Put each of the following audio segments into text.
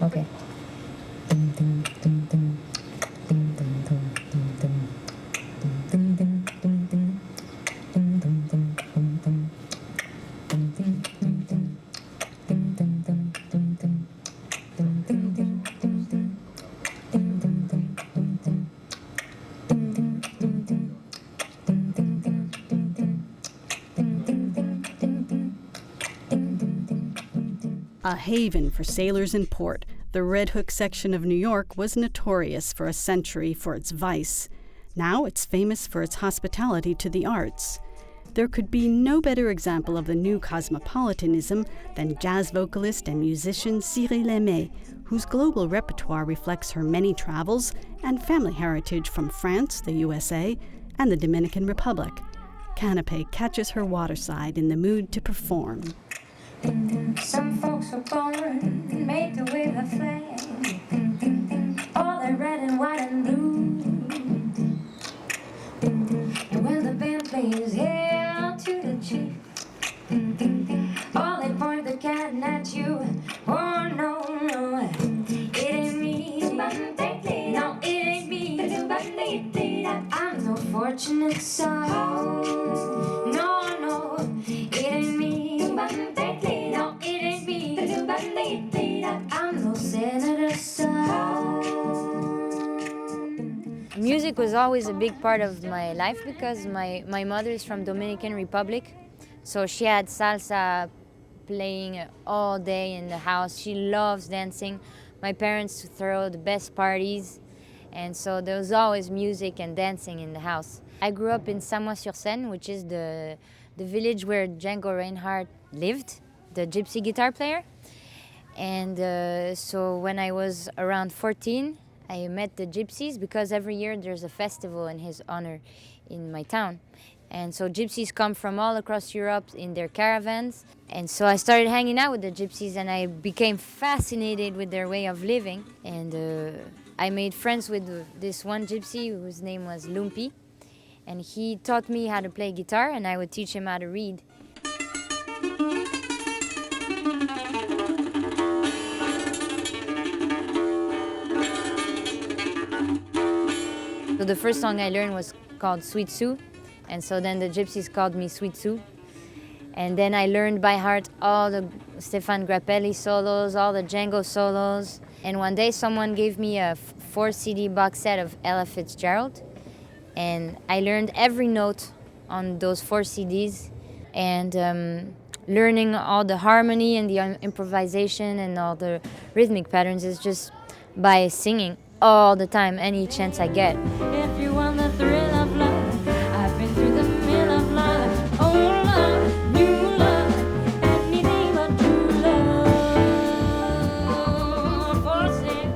Okay. A haven for sailors in port, the Redhook section of New York was notorious for a century for its vice. Now it's famous for its hospitality to the arts. There could be no better example of the new cosmopolitanism than jazz vocalist and musician Cyrille Aimée, whose global repertoire reflects her many travels and family heritage from France, the USA, and the Dominican Republic. Canapé catches her waterside in the mood to perform. Some folks were born made to wave a flag. All that red and white and blue. And when the band plays hail to the chief, all they point the cannon at you. Oh no, no, it ain't me. No, it ain't me. I'm no fortunate soul. No, no, it ain't me. No, it ain't me. I'm no senator son. Music was always a big part of my life because my mother is from Dominican Republic, so she had salsa playing all day in the house. She loves dancing. My parents throw the best parties, and so there was always music and dancing in the house. I grew up in Samois-sur-Seine, which is the village where Django Reinhardt lived, the gypsy guitar player. And so when I was around 14, I met the gypsies because every year there's a festival in his honor in my town. And so gypsies come from all across Europe in their caravans. And so I started hanging out with the gypsies and I became fascinated with their way of living. And I made friends with this one gypsy whose name was Lumpy. And he taught me how to play guitar and I would teach him how to read. So the first song I learned was called Sweet Sue, and so then the gypsies called me Sweet Sue. And then I learned by heart all the Stéphane Grappelli solos, all the Django solos. And one day someone gave me a 4 CD box set of Ella Fitzgerald, and I learned every note on those 4 CDs, and learning all the harmony and the improvisation and all the rhythmic patterns is just by singing all the time, any chance I get. If you want the thrill of love, I've been through the mill of love. Oh love, new love, anything but true love. For sin,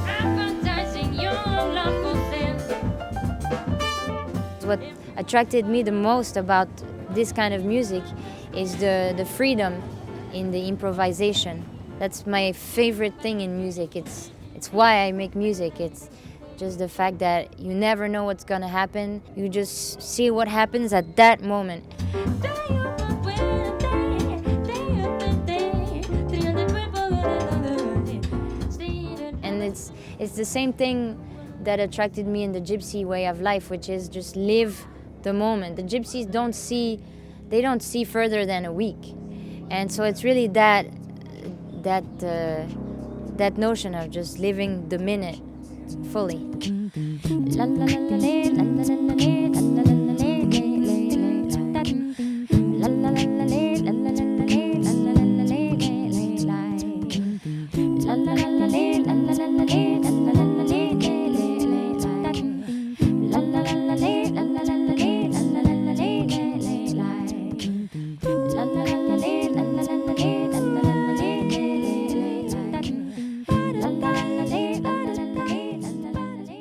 advertising your love for sin. What attracted me the most about this kind of music is the freedom in the improvisation. That's my favorite thing in music. It's why I make music. It's just the fact that you never know what's gonna happen. You just see what happens at that moment. And it's the same thing that attracted me in the gypsy way of life, which is just live the moment. The gypsies don't see further than a week. And so it's really that notion of just living the minute fully.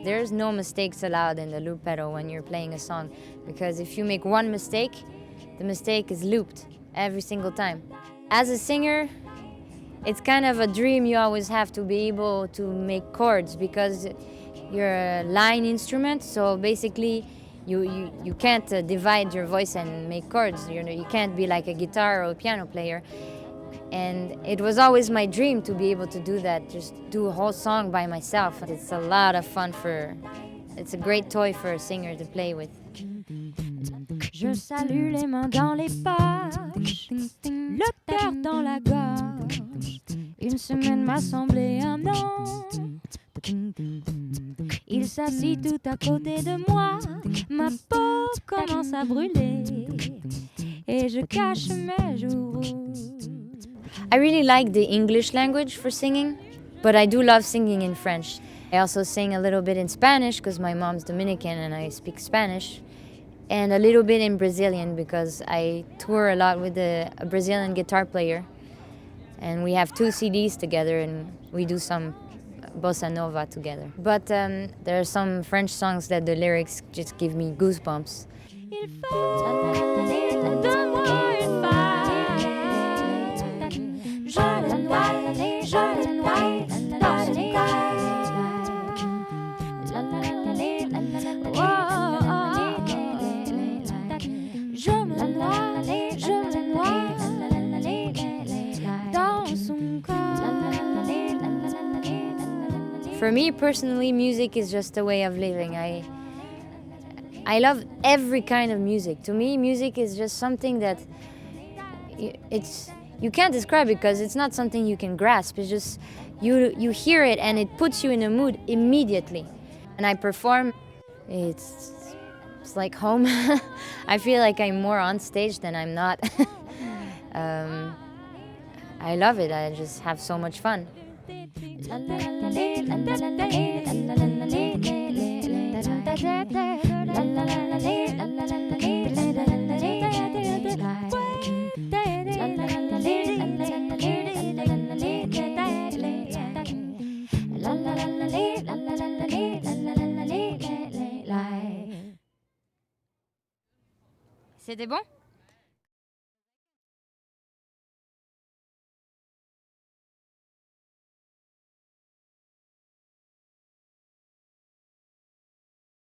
There's no mistakes allowed in the loop pedal when you're playing a song, because if you make one mistake, the mistake is looped every single time. As a singer, it's kind of a dream you always have to be able to make chords, because you're a line instrument, so basically you can't divide your voice and make chords. You can't be like a guitar or a piano player. And it was always my dream to be able to do that, just do a whole song by myself. It's a lot of fun it's a great toy for a singer to play with. Je salue les mains dans les poches, le cœur dans la gorge. Une semaine m'a semblé un an. Il s'assit tout à côté de moi. Ma peau commence à brûler et je cache mes joues. I really like the English language for singing, but I do love singing in French. I also sing a little bit in Spanish because my mom's Dominican and I speak Spanish, and a little bit in Brazilian because I tour a lot with a Brazilian guitar player, and we have 2 CDs together and we do some bossa nova together. But there are some French songs that the lyrics just give me goosebumps. Il faut de moi une femme. Je le noie dans son cœur. Je le noie dans son cœur. For me personally, music is just a way of living. I love every kind of music. To me, music is just something that you can't describe because it's not something you can grasp. It's just you hear it and it puts you in a mood immediately. And I perform, it's like home. I feel like I'm more on stage than I'm not. I love it. I just have so much fun. C'était bon?